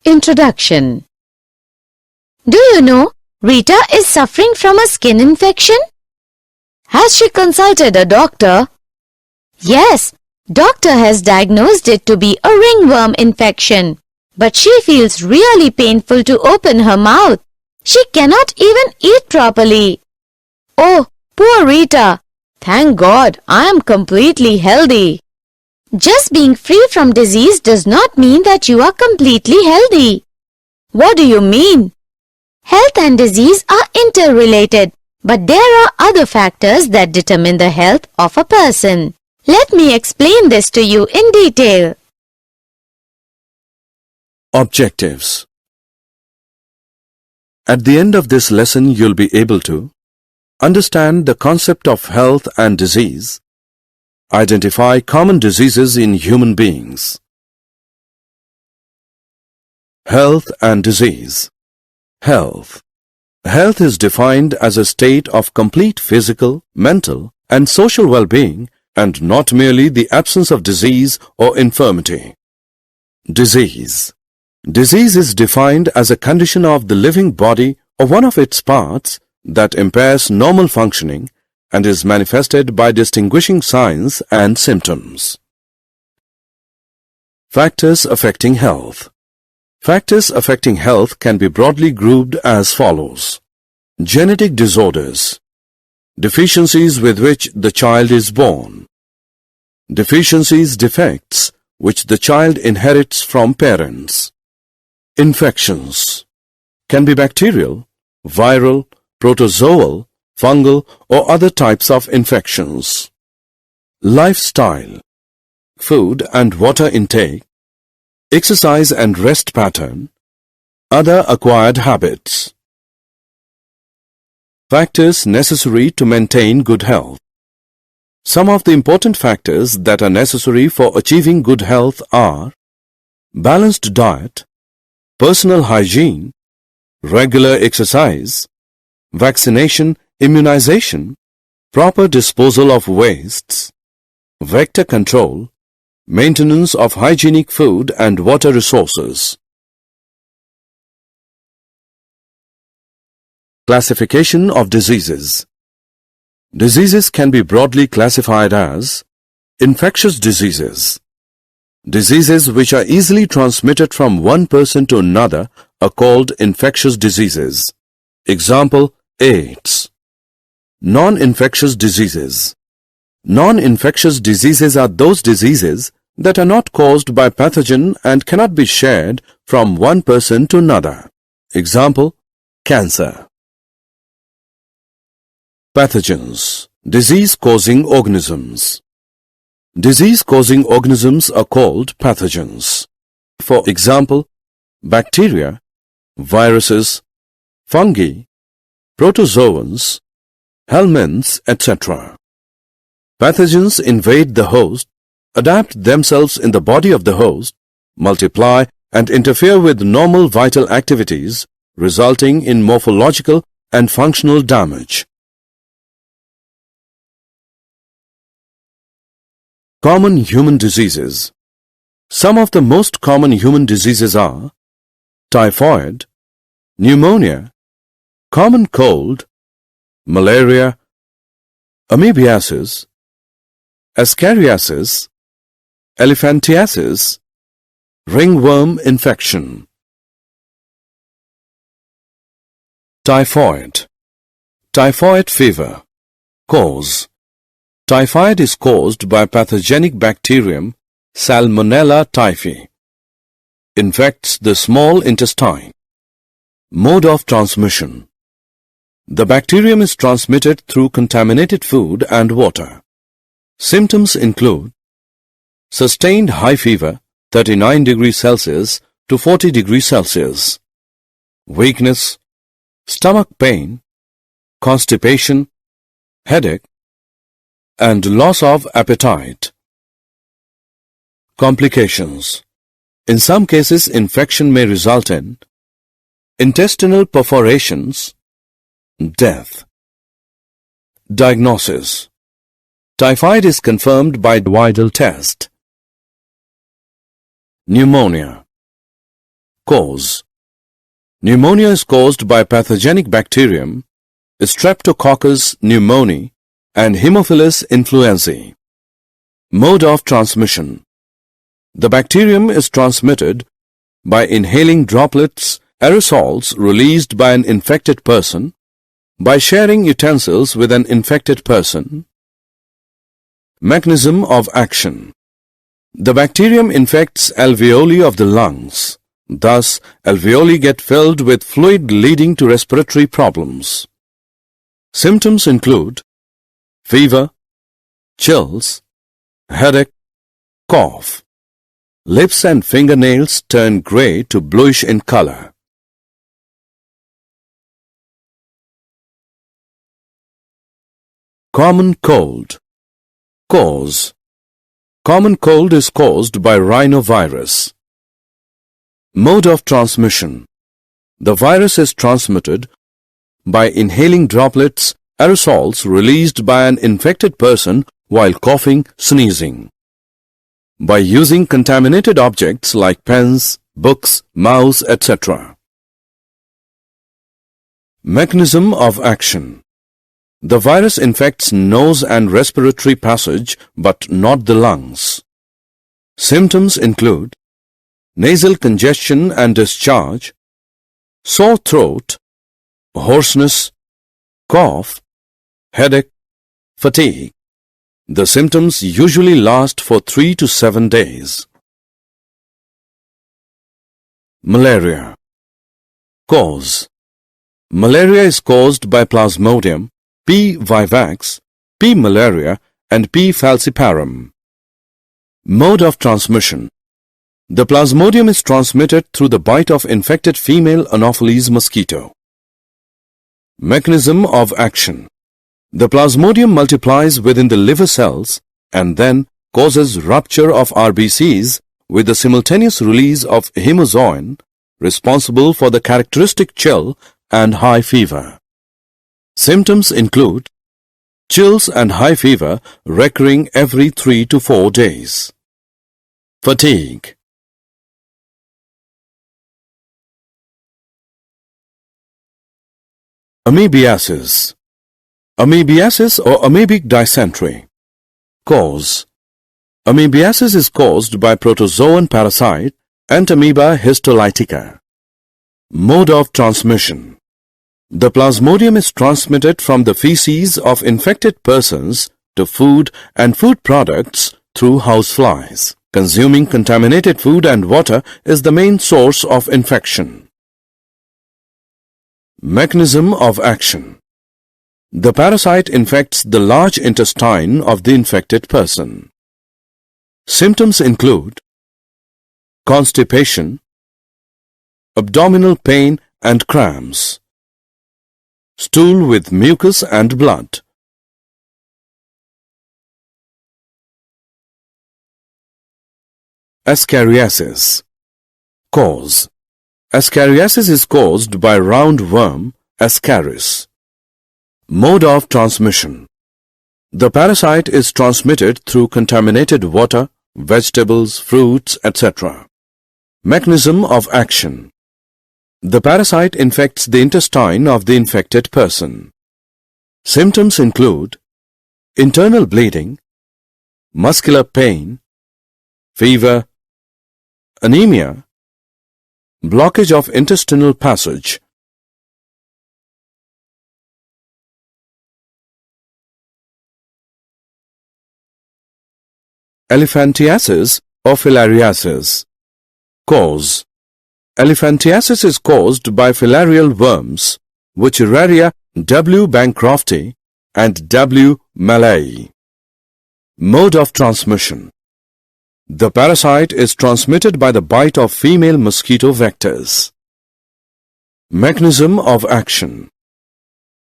Introduction. Do you know Rita is suffering from a skin infection? Has she consulted a doctor? Yes, doctor has diagnosed it to be a ringworm infection. But she feels really painful to open her mouth. She cannot even eat properly. Oh, poor Rita. Thank God I am completely healthy. Just being free from disease does not mean that you are completely healthy. What do you mean? Health and disease are interrelated, but there are other factors that determine the health of a person. Let me explain this to you in detail. Objectives. At the end of this lesson, you'll be able to understand the concept of health and disease, identify common diseases in human beings. Health and disease. Health. Health is defined as a state of complete physical, mental, and social well-being, and not merely the absence of disease or infirmity. Disease. Disease is defined as a condition of the living body or one of its parts that impairs normal functioning and is manifested by distinguishing signs and symptoms. Factors affecting health. Factors affecting health can be broadly grouped as follows. Genetic disorders. Deficiencies with which the child is born. Deficiencies, defects, which the child inherits from parents. Infections. Can be bacterial, viral, protozoal, fungal, or other types of infections. Lifestyle. Food and water intake, exercise and rest pattern, other acquired habits. Factors necessary to maintain good health. Some of the important factors that are necessary for achieving good health are balanced diet, personal hygiene, regular exercise, vaccination, immunization, proper disposal of wastes, vector control, maintenance of hygienic food and water resources. Classification of diseases. Diseases can be broadly classified as infectious diseases. Diseases which are easily transmitted from one person to another are called infectious diseases. Example, AIDS. Non-infectious diseases. Non-infectious diseases are those diseases that are not caused by pathogen and cannot be shared from one person to another. Example, cancer. Pathogens. Disease-causing organisms. Disease-causing organisms are called pathogens. For example, bacteria, viruses, fungi, protozoans, helminths, etc. Pathogens invade the host, adapt themselves in the body of the host, multiply and interfere with normal vital activities, resulting in morphological and functional damage. Common human diseases. Some of the most common human diseases are typhoid, pneumonia, common cold, malaria, amoebiasis, ascariasis, elephantiasis, ringworm infection. Typhoid. Typhoid fever. Cause. Typhoid is caused by pathogenic bacterium Salmonella typhi. Infects the small intestine. Mode of transmission. The bacterium is transmitted through contaminated food and water. Symptoms include sustained high fever 39 degrees Celsius to 40 degrees Celsius, weakness, stomach pain, constipation, headache, and loss of appetite. Complications. In some cases, infection may result in intestinal perforations, death. Diagnosis. Typhoid is confirmed by Widal test. Pneumonia. Cause. Pneumonia is caused by pathogenic bacterium Streptococcus pneumoniae and Haemophilus influenzae. Mode of transmission. The bacterium is transmitted by inhaling droplets, aerosols released by an infected person, by sharing utensils with an infected person. Mechanism of action. The bacterium infects alveoli of the lungs. Thus, alveoli get filled with fluid leading to respiratory problems. Symptoms include fever, chills, headache, cough. Lips and fingernails turn gray to bluish in color. Common cold. Cause. Common cold is caused by rhinovirus. Mode of transmission. The virus is transmitted by inhaling droplets, aerosols released by an infected person while coughing, sneezing. By using contaminated objects like pens, books, mouse, etc. Mechanism of action. The virus infects nose and respiratory passage but not the lungs. Symptoms include nasal congestion and discharge, sore throat, hoarseness, cough, headache, fatigue. The symptoms usually last for 3 to 7 days. Malaria. Cause. Malaria is caused by Plasmodium, P. vivax, P. malaria and P. falciparum. Mode of transmission. The Plasmodium is transmitted through the bite of infected female Anopheles mosquito. Mechanism of action. The Plasmodium multiplies within the liver cells and then causes rupture of RBCs with the simultaneous release of hemozoin responsible for the characteristic chill and high fever. Symptoms include chills and high fever recurring every 3 to 4 days. Fatigue. Amoebiasis. Amoebiasis or amoebic dysentery. Cause. Amoebiasis is caused by protozoan parasite Entamoeba histolytica. Mode of transmission. The Plasmodium is transmitted from the feces of infected persons to food and food products through houseflies. Consuming contaminated food and water is the main source of infection. Mechanism of action. The parasite infects the large intestine of the infected person. Symptoms include constipation, abdominal pain and cramps, stool with mucus and blood. Ascariasis. Cause. Ascariasis is caused by roundworm Ascaris. Mode of transmission. The parasite is transmitted through contaminated water, vegetables, fruits, etc. Mechanism of action. The parasite infects the intestine of the infected person. Symptoms include internal bleeding, muscular pain, fever, anemia, blockage of intestinal passage. Elephantiasis or filariasis. Cause. Elephantiasis is caused by filarial worms, Wuchereria W. bancrofti and W. malayi. Mode of transmission. The parasite is transmitted by the bite of female mosquito vectors. Mechanism of action.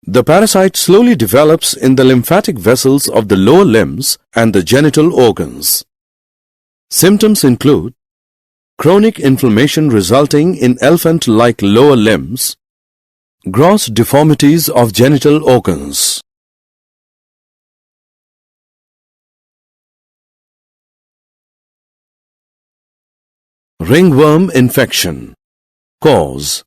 The parasite slowly develops in the lymphatic vessels of the lower limbs and the genital organs. Symptoms include chronic inflammation resulting in elephant-like lower limbs, gross deformities of genital organs. Ringworm infection. Cause.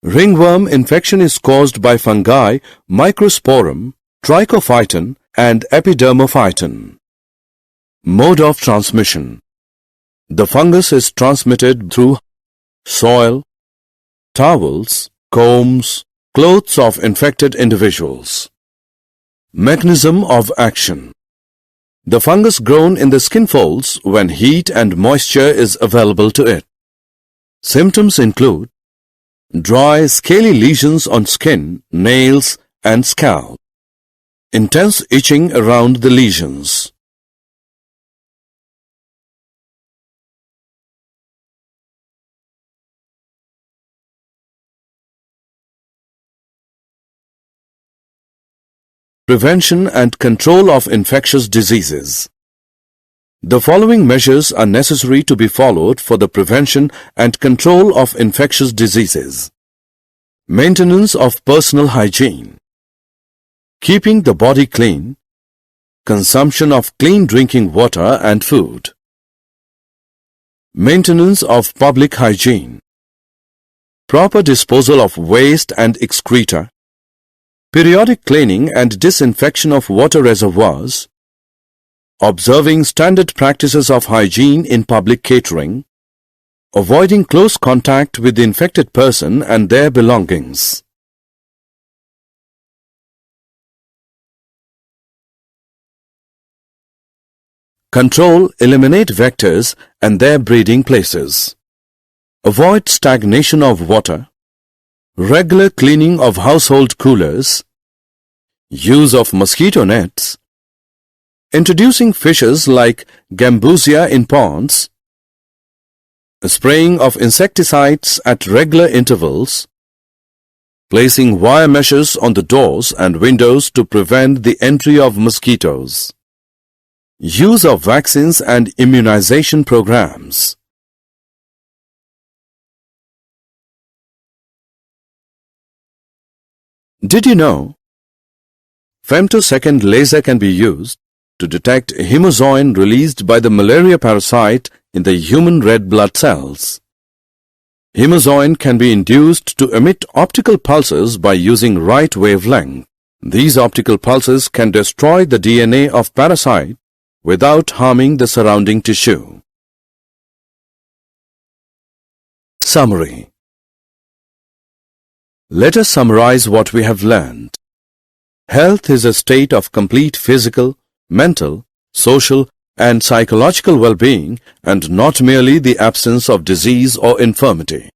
Ringworm infection is caused by fungi Microsporum, Trichophyton and Epidermophyton. Mode of transmission. The fungus is transmitted through soil, towels, combs, clothes of infected individuals. Mechanism of action. The fungus grows in the skin folds when heat and moisture is available to it. Symptoms include dry, scaly lesions on skin, nails and scalp. Intense itching around the lesions. Prevention and control of infectious diseases. The following measures are necessary to be followed for the prevention and control of infectious diseases. Maintenance of personal hygiene. Keeping the body clean. Consumption of clean drinking water and food. Maintenance of public hygiene. Proper disposal of waste and excreta. Periodic cleaning and disinfection of water reservoirs. Observing standard practices of hygiene in public catering. Avoiding close contact with the infected person and their belongings. Control, eliminate vectors and their breeding places. Avoid stagnation of water. Regular cleaning of household coolers. Use of mosquito nets. Introducing fishes like Gambusia in ponds. Spraying of insecticides at regular intervals. Placing wire meshes on the doors and windows to prevent the entry of mosquitoes. Use of vaccines and immunization programs. Did you know? Femtosecond laser can be used to detect hemozoin released by the malaria parasite in the human red blood cells. Hemozoin can be induced to emit optical pulses by using right wavelength. These optical pulses can destroy the DNA of parasite without harming the surrounding tissue. Summary. Let us summarize what we have learned. Health is a state of complete physical, mental, social, and psychological well-being and not merely the absence of disease or infirmity.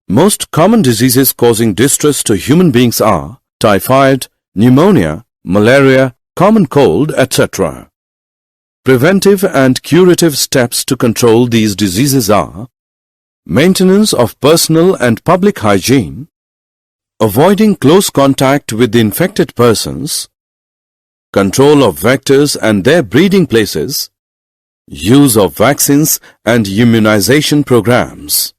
Most common diseases causing distress to human beings are typhoid, pneumonia, malaria, common cold, etc. Preventive and curative steps to control these diseases are maintenance of personal and public hygiene, avoiding close contact with the infected persons, control of vectors and their breeding places, use of vaccines and immunization programs.